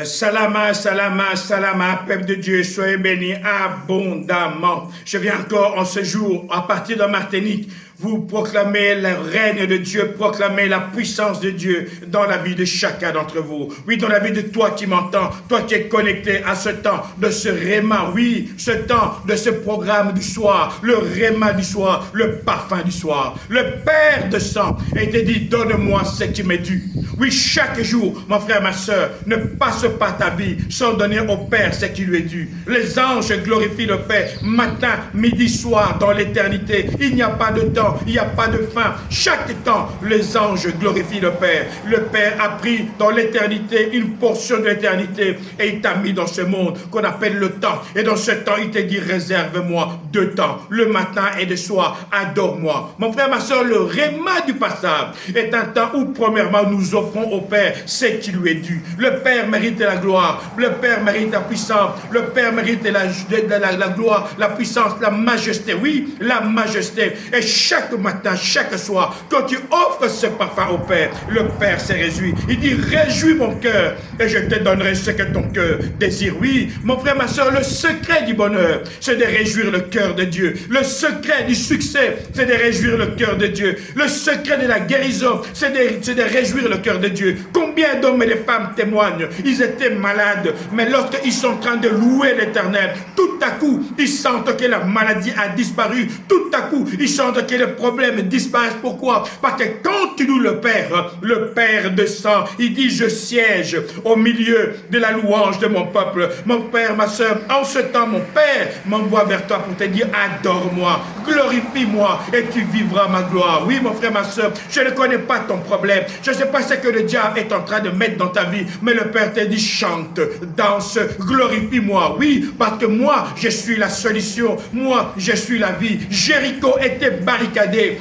Salama, salama, salama, peuple de Dieu, soyez bénis abondamment. Je viens encore en ce jour, à partir de Martinique, vous proclamez le règne de Dieu, proclamez la puissance de Dieu dans la vie de chacun d'entre vous. Oui, dans la vie de toi qui m'entends, toi qui es connecté à ce temps de ce réma, oui, ce temps de ce programme du soir, le réma du soir, le parfum du soir. Le Père de sang et te dit, donne-moi ce qui m'est dû. Oui, chaque jour, mon frère, ma soeur, ne passe pas ta vie sans donner au Père ce qui lui est dû. Les anges glorifient le Père matin, midi, soir, dans l'éternité. Il n'y a pas de temps. Il n'y a pas de fin. Chaque temps, les anges glorifient le Père. Le Père a pris dans l'éternité une portion de l'éternité et il t'a mis dans ce monde qu'on appelle le temps. Et dans ce temps, il t'a dit, réserve-moi 2 temps, le matin et le soir, adore-moi. Mon frère, ma soeur, le réma du passage est un temps où, premièrement, nous offrons au Père ce qui lui est dû. Le Père mérite la gloire, le Père mérite la puissance, le Père mérite la gloire, la puissance, la majesté. Oui, la majesté. Et chaque matin, chaque soir, quand tu offres ce parfum au Père, le Père s'est réjoui. Il dit, réjouis mon cœur et je te donnerai ce que ton cœur désire. Oui, mon frère, ma soeur, le secret du bonheur, c'est de réjouir le cœur de Dieu. Le secret du succès, c'est de réjouir le cœur de Dieu. Le secret de la guérison, c'est de réjouir le cœur de Dieu. Combien d'hommes et de femmes témoignent, ils étaient malades, mais lorsqu'ils sont en train de louer l'Éternel, tout à coup, ils sentent que la maladie a disparu. Tout à coup, ils sentent que les problèmes disparaissent. Pourquoi? Parce que quand tu loues le Père de sang, il dit, je siège au milieu de la louange de mon peuple. Mon Père, ma soeur, en ce temps, mon Père m'envoie vers toi pour te dire, adore-moi, glorifie-moi et tu vivras ma gloire. Oui, mon frère, ma soeur, je ne connais pas ton problème. Je ne sais pas ce que le diable est en train de mettre dans ta vie, mais le Père te dit, chante, danse, glorifie-moi. Oui, parce que moi, je suis la solution. Moi, je suis la vie. Jéricho était barricadé.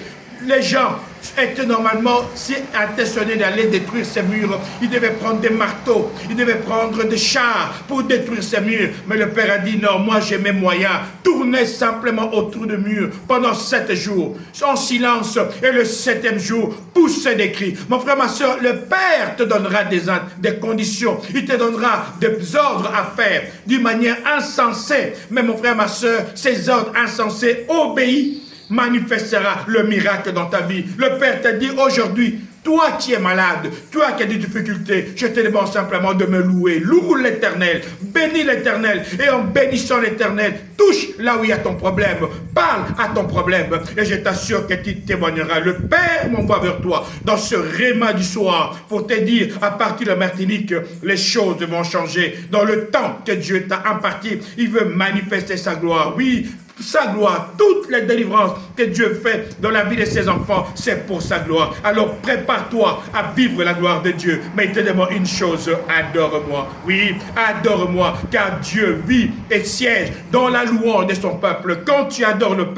Les gens étaient normalement, si intentionnés d'aller détruire ces murs, ils devaient prendre des marteaux, ils devaient prendre des chars pour détruire ces murs. Mais le Père a dit, non, moi j'ai mes moyens. Tournez simplement autour du mur pendant 7 jours, en silence. Et le 7e jour, poussez des cris. Mon frère, ma soeur, le Père te donnera des conditions. Il te donnera des ordres à faire d'une manière insensée. Mais mon frère, ma soeur, ces ordres insensés obéis manifestera le miracle dans ta vie. Le Père t'a dit aujourd'hui, toi qui es malade, toi qui as des difficultés, je te demande simplement de me louer. Loue l'Éternel, bénis l'Éternel, et en bénissant l'Éternel, touche là où il y a ton problème, parle à ton problème, et je t'assure que tu témoigneras. Le Père m'envoie vers toi dans ce réma du soir pour te dire, à partir de Martinique, les choses vont changer. Dans le temps que Dieu t'a imparti, il veut manifester sa gloire. Oui, sa gloire, toutes les délivrances que Dieu fait dans la vie de ses enfants, c'est pour sa gloire. Alors prépare-toi à vivre la gloire de Dieu. Mais il te demande une chose, adore-moi. Oui, adore-moi, car Dieu vit et siège dans la louange de son peuple. Quand tu adores le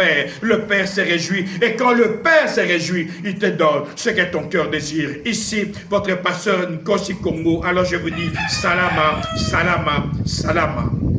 Père se réjouit. Et quand le Père se réjouit, il te donne ce que ton cœur désire. Ici, votre pasteur Nkosi Congo. Alors je vous dis, salama, salama, salama.